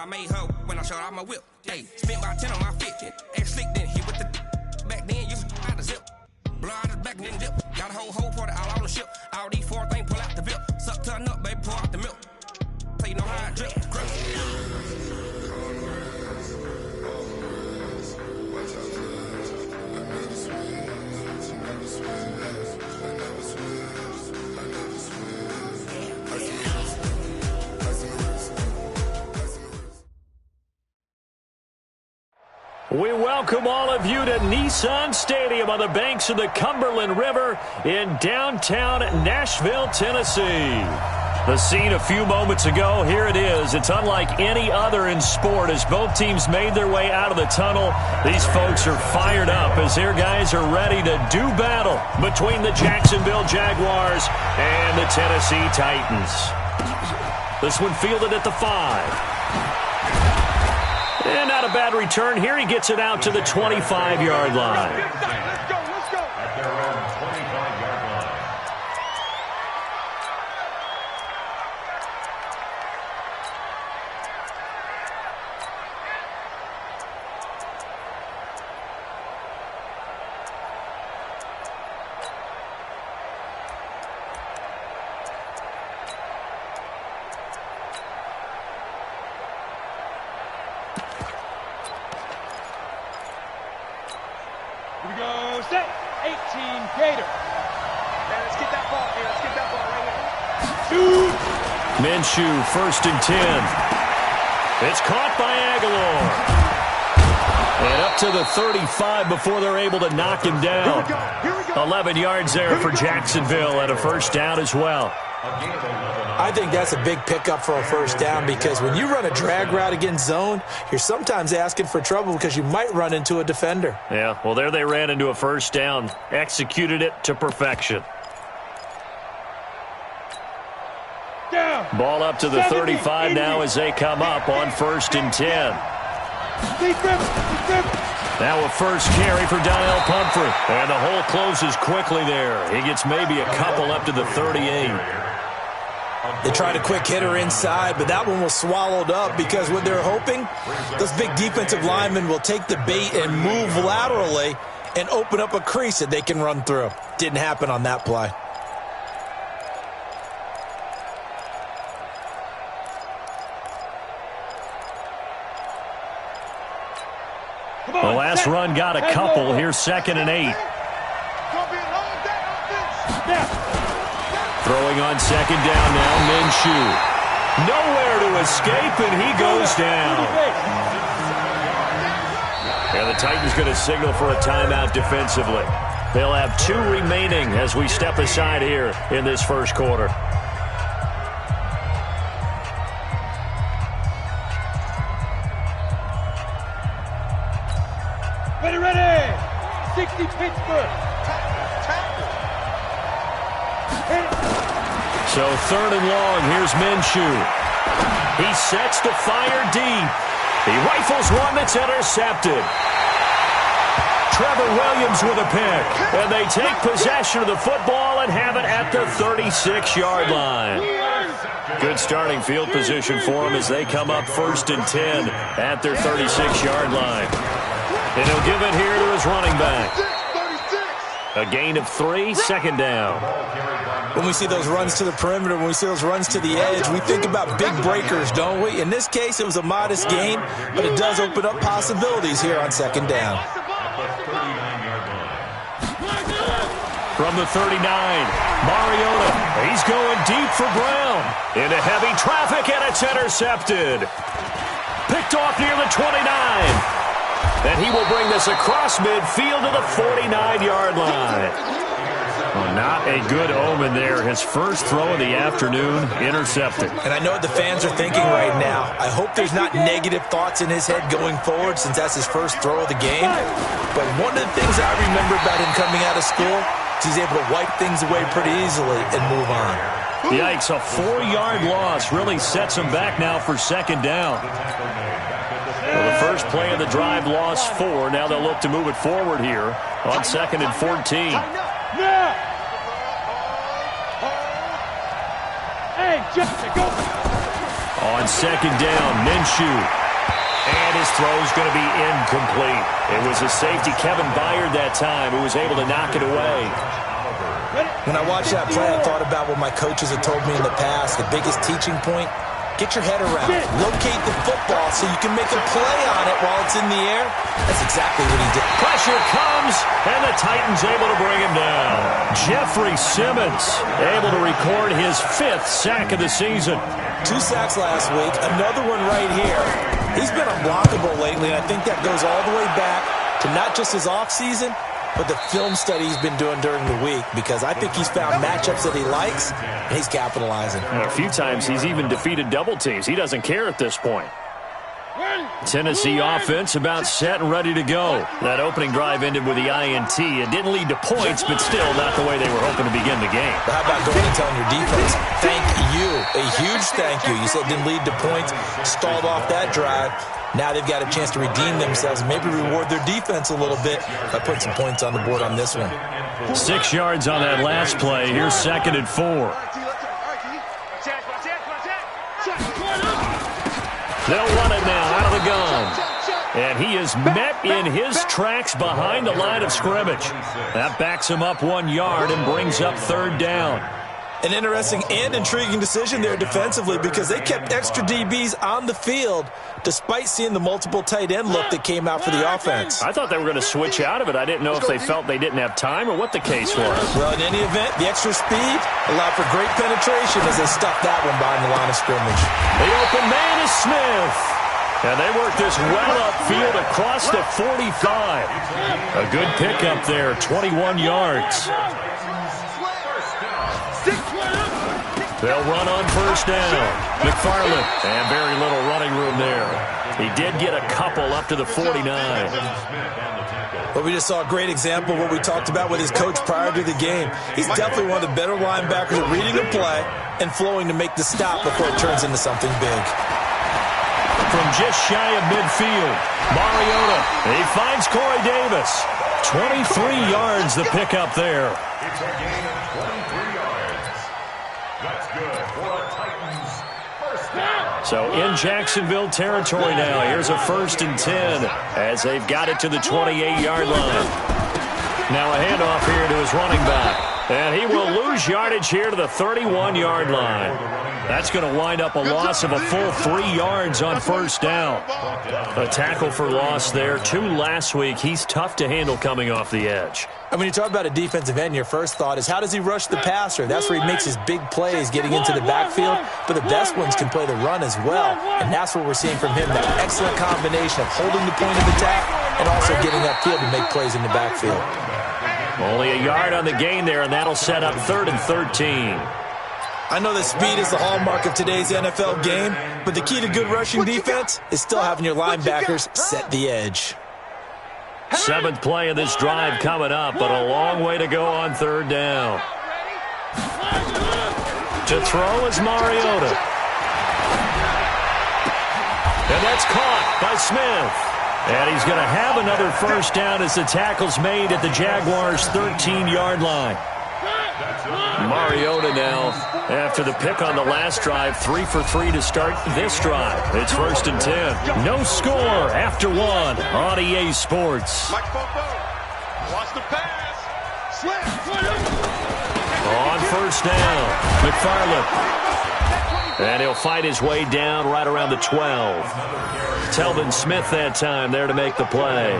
I made her when I showed out my whip. Hey, spent about 10 on my fit. And slick then hit with the back then, you out the zip. Blow out his back and then dip. Got a whole party all on the ship. All these four things pull out the VIP. Suck turn up, baby, pour out the milk. So you know how I drip. We welcome all of you to Nissan Stadium on the banks of the Cumberland River in downtown Nashville, Tennessee. The scene a few moments ago, here it is. It's unlike any other in sport as both teams made their way out of the tunnel. These folks are fired up as their guys are ready to do battle between the Jacksonville Jaguars and the Tennessee Titans. This one fielded at the 5. And not a bad return here. He gets it out to the 25-yard line. Let's go. At their own 25-yard line. Here we go, set, 18 Gator. Man, let's get that ball here. Let's get that ball right here. Shoot! Minshew, 1st and 10. It's caught by Aguilar. And up to the 35 before they're able to knock him down. Here we go. 11 yards there for Jacksonville and a first down as well. I think that's a big pickup for a first down because when you run a drag route against zone, you're sometimes asking for trouble because you might run into a defender. Yeah, well, there they ran into a first down. Executed it to perfection. Down. Ball up to the 35 now as they come up on 1st and 10. Now a first carry for Donnell Pumphrey. And the hole closes quickly there. He gets maybe a couple up to the 38. They tried a quick hitter inside, but that one was swallowed up because what they're hoping, those big defensive linemen will take the bait and move laterally and open up a crease that they can run through. Didn't happen on that play. The last run got a couple. Here's 2nd and 8. Throwing on 2nd down now, Minshew. Nowhere to escape, and he goes down. And the Titans going to signal for a timeout defensively. They'll have 2 remaining as we step aside here in this first quarter. Ready. 60 Pittsburgh. So 3rd and long, here's Minshew. He sets to fire deep. He rifles one that's intercepted. Trevor Williams with a pick. And they take possession of the football and have it at the 36-yard line. Good starting field position for them as they come up 1st and 10 at their 36-yard line. And he'll give it here to his running back. A gain of 3, 2nd down. When we see those runs to the perimeter, when we see those runs to the edge, we think about big breakers, don't we? In this case, it was a modest gain, but it does open up possibilities here on 2nd down. From the 39, Mariota. He's going deep for Brown. Into heavy traffic, and it's intercepted. Picked off near the 29. And he will bring this across midfield to the 49-yard line. Well, not a good omen there. His first throw of the afternoon intercepted. And I know what the fans are thinking right now. I hope there's not negative thoughts in his head going forward since that's his first throw of the game. But one of the things I remember about him coming out of school is he's able to wipe things away pretty easily and move on. Yikes, a 4-yard loss really sets him back now for 2nd down. Well, the first play of the drive lost 4. Now they'll look to move it forward here on 2nd and 14. Hey, Justin, go. On second down, Minshew. And his throw's going to be incomplete. It was a safety, Kevin Byard, that time, who was able to knock it away. When I watched that play, I thought about what my coaches had told me in the past. The biggest teaching point, get your head around it. Locate the football so you can make a play on it while it's in the air. That's exactly what he did. Pressure comes, and the Titans able to bring him down. Jeffrey Simmons able to record his 5th sack of the season. 2 sacks last week, another one right here. He's been unblockable lately, and I think that goes all the way back to not just his offseason, but the film study he's been doing during the week, because I think he's found matchups that he likes, and he's capitalizing. And a few times he's even defeated double teams. He doesn't care at this point. Tennessee offense about set and ready to go. That opening drive ended with the INT. It didn't lead to points, but still not the way they were hoping to begin the game. But how about going and telling your defense, thank you, a huge thank you. You said it didn't lead to points, stalled off that drive. Now they've got a chance to redeem themselves and maybe reward their defense a little bit by putting some points on the board on this one. 6 yards on that last play. Here's 2nd and 4. They'll run it now out of the gun. And he is met in his tracks behind the line of scrimmage. That backs him up 1 yard and brings up 3rd down. An interesting and intriguing decision there defensively, because they kept extra DBs on the field despite seeing the multiple tight end look that came out for the offense. I thought they were going to switch out of it. I didn't know if they felt they didn't have time or what the case was. Well, in any event, the extra speed allowed for great penetration as they stuffed that one behind the line of scrimmage. The open man is Smith. And they work this well upfield across the 45. A good pickup there, 21 yards. They'll run on 1st down. McFarland, and very little running room there. He did get a couple up to the 49. But we just saw a great example of what we talked about with his coach prior to the game. He's definitely one of the better linebackers at reading a play and flowing to make the stop before it turns into something big. From just shy of midfield, Mariota, he finds Corey Davis. 23 yards the pickup there. It's a gain of 23 yards. That's good for a Titans first down. So in Jacksonville territory now. Here's a 1st and 10 as they've got it to the 28-yard line. Now a handoff here to his running back. And he will lose yardage here to the 31-yard line. That's going to wind up a loss of a full 3 yards on 1st down. A tackle for loss there. 2 last week. He's tough to handle coming off the edge. And when you talk about a defensive end, your first thought is, how does he rush the passer? That's where he makes his big plays, getting into the backfield. But the best ones can play the run as well. And that's what we're seeing from him, that excellent combination of holding the point of attack and also getting upfield to make plays in the backfield. Only a yard on the gain there, and that'll set up 3rd and 13. I know that speed is the hallmark of today's NFL game, but the key to good rushing defense is still having your linebackers set the edge. 7th play of this drive coming up, but a long way to go on 3rd down. To throw is Mariota. And that's caught by Smith. And he's going to have another 1st down as the tackle's made at the Jaguars' 13-yard line. Mariota now, after the pick on the last drive, 3 for 3 to start this drive. It's 1st and 10. No score after 1 on EA Sports. Watch the pass. On 1st down, McFarland. And he'll fight his way down right around the 12. Telvin Smith that time there to make the play.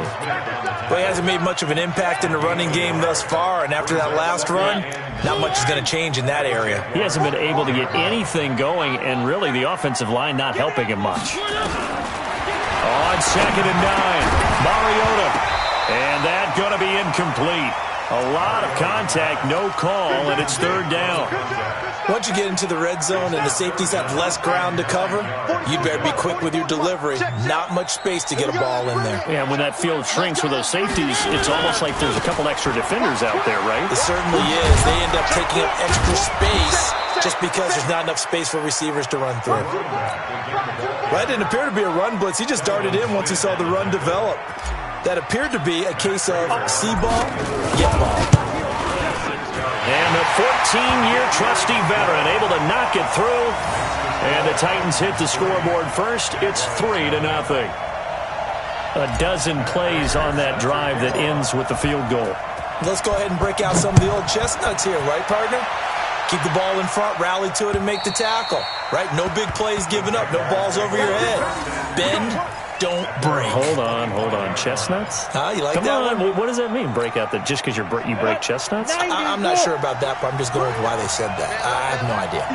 Well, he hasn't made much of an impact in the running game thus far, and after that last run, not much is going to change in that area. He hasn't been able to get anything going, and really the offensive line not helping him much. On 2nd and 9, Mariota. And that going to be incomplete. A lot of contact, no call, and it's 3rd down. Once you get into the red zone and the safeties have less ground to cover, you better be quick with your delivery. Not much space to get a ball in there. Yeah, when that field shrinks with those safeties, it's almost like there's a couple extra defenders out there, right? It certainly is. They end up taking up extra space just because there's not enough space for receivers to run through. Well, that didn't appear to be a run blitz. He just darted in once he saw the run develop. That appeared to be a case of see ball, get ball. And the 14-year trusty veteran able to knock it through. And the Titans hit the scoreboard first. It's 3-0. A dozen plays on that drive that ends with the field goal. Let's go ahead and break out some of the old chestnuts here, right, partner? Keep the ball in front, rally to it, and make the tackle, right? No big plays given up, no balls over your head. Bend, don't break. Hold on. Chestnuts? You like Come that on. one? What does that mean, break out that just because you break chestnuts? I'm not sure about that, but I'm just going with why they said that. I have no idea.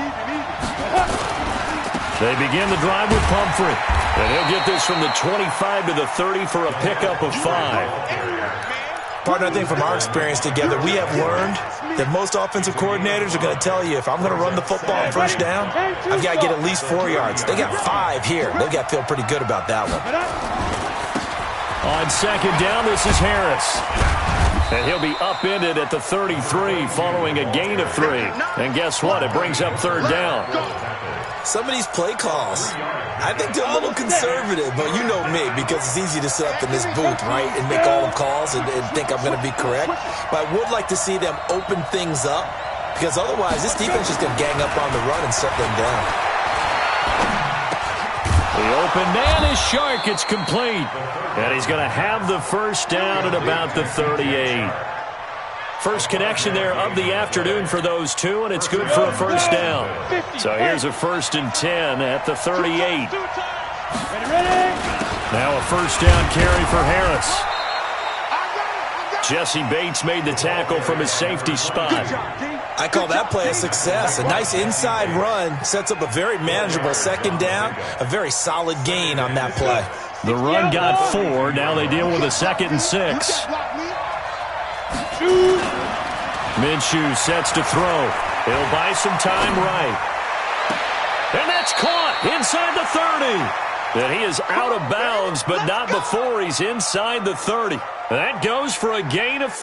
They begin the drive with Pumphrey. And he'll get this from the 25 to the 30 for a pickup of 5. Partner, I think from our experience together, we have learned that most offensive coordinators are going to tell you, if I'm going to run the football on first down, I've got to get at least 4 yards. They got 5 here. They've got to feel pretty good about that one. On second down, this is Harris. And he'll be upended at the 33 following a gain of 3. And guess what? It brings up third down. Some of these play calls, I think they're a little conservative, but you know me, because it's easy to sit up in this booth, right, and make all the calls and think I'm going to be correct. But I would like to see them open things up, because otherwise this defense is going to gang up on the run and shut them down. The open man is Shark. It's complete. And he's going to have the first down at about the 38. First connection there of the afternoon for those two, and it's good for a first down. So here's a 1st and 10 at the 38. Now a first down carry for Harris. Jesse Bates made the tackle from his safety spot. I call that play a success. A nice inside run sets up a very manageable second down, a very solid gain on that play. The run got 4. Now they deal with a 2nd and 6. Minshew sets to throw. He'll buy some time right. And that's caught inside the 30. And he is out of bounds, but not before he's inside the 30. That goes for a gain of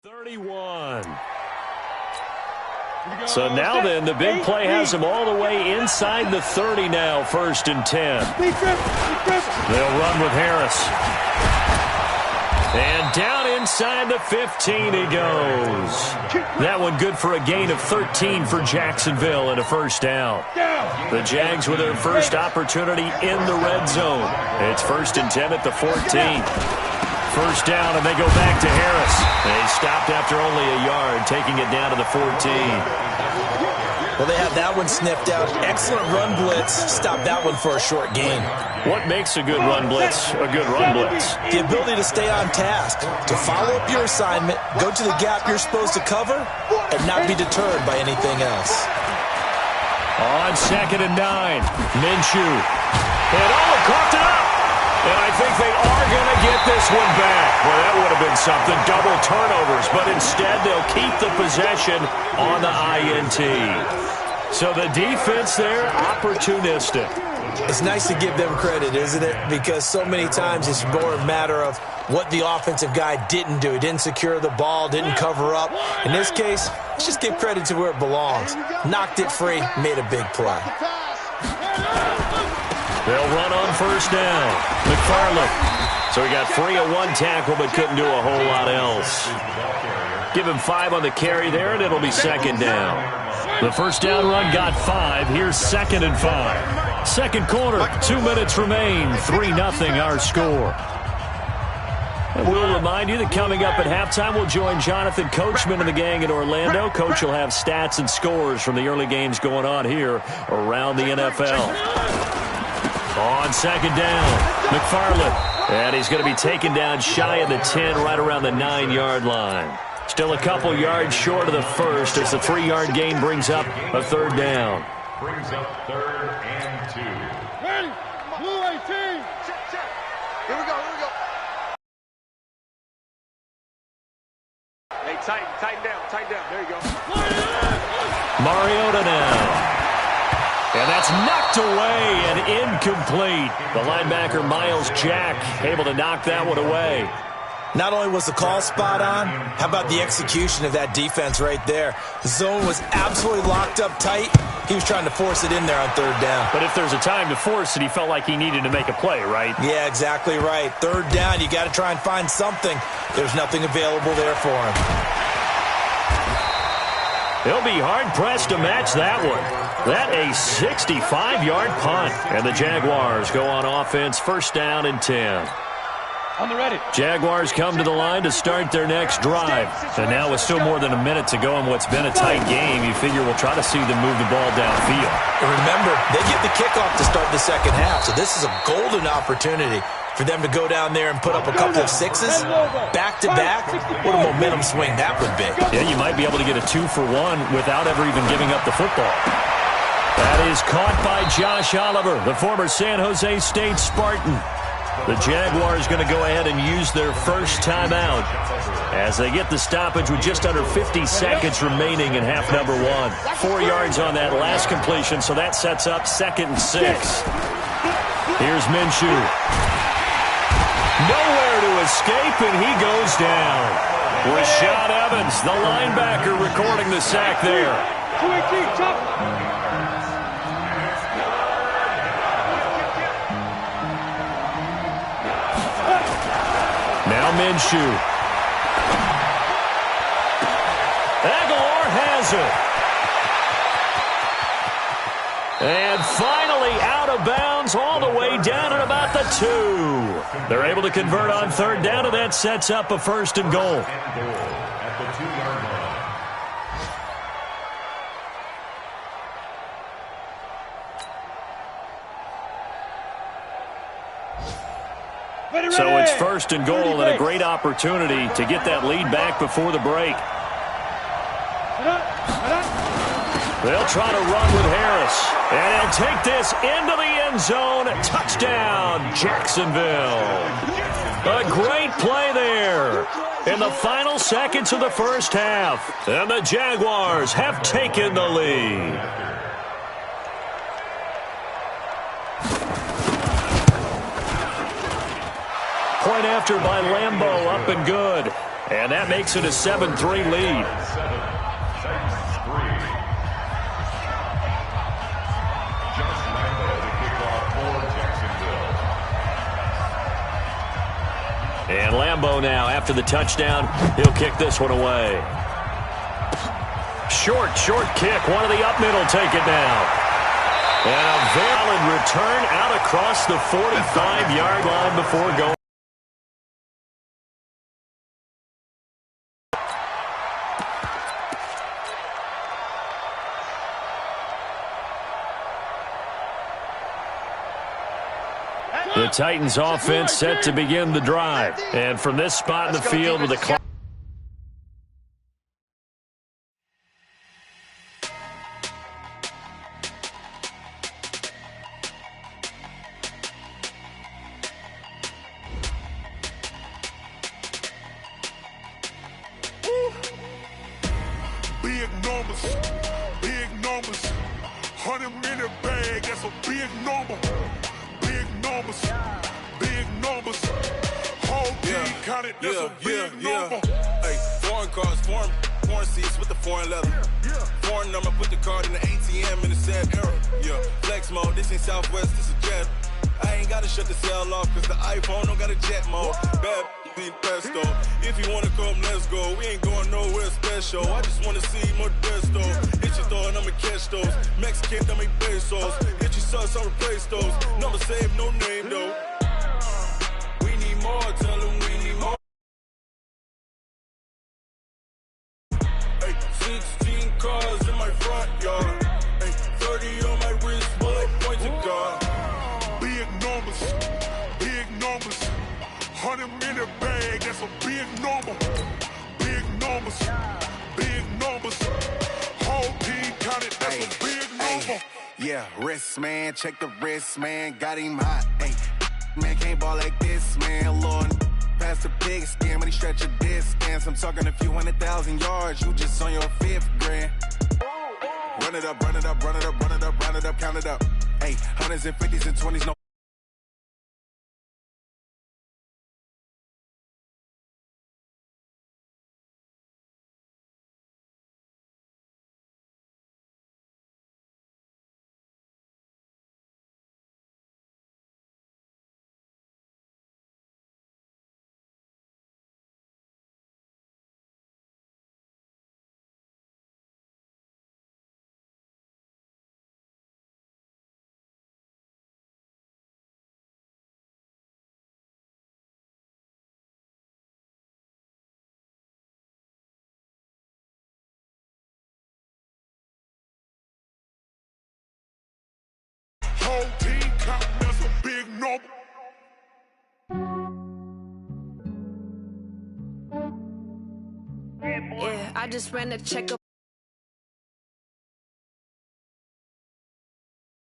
31. So now then, the big play has him all the way inside the 30 now, 1st and 10. They'll run with Harris. And down inside the 15 he goes. That one good for a gain of 13 for Jacksonville and a first down. The Jags with their first opportunity in the red zone. It's 1st and 10 at the 14. First down, and they go back to Harris. They stopped after only a yard, taking it down to the 14. Well, they had that one sniffed out. Excellent run blitz. Stopped that one for a short gain. What makes a good run blitz a good run blitz? The ability to stay on task, to follow up your assignment, go to the gap you're supposed to cover, and not be deterred by anything else. On 2nd and 9, Minshew. And coughed it up. And I think they are going to get this one back. Well, that would have been something. Double turnovers. But instead, they'll keep the possession on the INT. So the defense there, opportunistic. It's nice to give them credit, isn't it? Because so many times it's more a matter of what the offensive guy didn't do. He didn't secure the ball, didn't cover up. In this case, let's just give credit to where it belongs. Knocked it free, made a big play. They'll run on first down. McFarland. So he got free of one tackle but couldn't do a whole lot else. Give him 5 on the carry there, and it'll be 2nd down. The first down run got 5. Here's 2nd and 5. Second quarter, 2 minutes remain. 3-0 our score. And we'll remind you that coming up at halftime, we'll join Jonathan Coachman and the gang in Orlando. Coach will have stats and scores from the early games going on here around the NFL. On 2nd down, McFarland. And he's going to be taken down shy of the 10, right around the 9-yard line. Still a couple yards short of the first as the 3-yard gain brings up a 3rd down. Brings up 3rd and 2. Ready? Blue 18. Check. Here we go. Hey, tighten down. There you go. Mariota now. And that's knocked away and incomplete. The linebacker, Miles Jack, able to knock that one away. Not only was the call spot on, how about the execution of that defense right there? The zone was absolutely locked up tight. He was trying to force it in there on 3rd down. But if there's a time to force it, he felt like he needed to make a play, right? Yeah, exactly right. 3rd down, you got to try and find something. There's nothing available there for him. He'll be hard-pressed to match that one. That a 65-yard punt. And the Jaguars go on offense, first down and 10. On the ready. Jaguars come to the line to start their next drive. And now with still more than a minute to go in what's been a tight game, you figure we'll try to see them move the ball downfield. Remember, they get the kickoff to start the second half, so this is a golden opportunity for them to go down there and put up a couple of sixes back-to-back. What a momentum swing that would be. Yeah, you might be able to get a 2-for-1 without ever even giving up the football. That is caught by Josh Oliver, the former San Jose State Spartan. The Jaguars going to go ahead and use their first timeout as they get the stoppage with just under 50 seconds remaining in half number 1. 4 yards on that last completion, so that sets up 2nd and 6. Here's Minshew. Nowhere to escape, and he goes down. Rashad Evans, the linebacker, recording the sack there. 218, chop. Now Minshew. Aguilar has it. And finally out of bounds all the way down at about the 2. They're able to convert on third down, and that sets up a 1st and goal. At the 2-yard line. So it's 1st and goal and a great opportunity to get that lead back before the break. They'll try to run with Harris. And he'll take this into the end zone. Touchdown, Jacksonville. A great play there in the final seconds of the first half. And the Jaguars have taken the lead. Point after by Lambeau, up and good. And that makes it a 7-3 lead. And Lambeau now, after the touchdown, he'll kick this one away. Short kick. One of the up middle take it now. And a valid return out across the 45-yard line before going. The Titans offense set to begin the drive. And from this spot in the field with the clock. Big numbers, 100-minute bag, that's a big number. Big numbers, whole team counted, that's a big number. Hey, foreign cars, foreign seats with the foreign leather. Foreign number, put the card in the ATM in the sad era. Yeah, flex mode, this ain't Southwest, this a jet. I ain't gotta shut the cell off, cause the iPhone don't got a jet mode. Bad need pesto. If you wanna come, let's go. We ain't going nowhere special. I just wanna see more desto. Hit your throw and I'ma catch those. Mexican, I make pesos. Hit your sus, I'll replace those. Number save, no name though. We need more, tell them we need more. Hey, 16 cars in my front yard. Hey, 30 on my wrist, bullet point to God. Big numbers, 100-minute bag, that's a big number. Big numbers, whole team counted, that's a big number. Yeah, wrist man, check the wrist man, got him hot. Ay, man can't ball like this, man. Lord, past the pig skin, when he stretch a distance. I'm talking a few 100,000 yards, you just on your 5th grand. Run it up, count it up. Ay, 100s and 50s and 20s, no. I just ran a check up.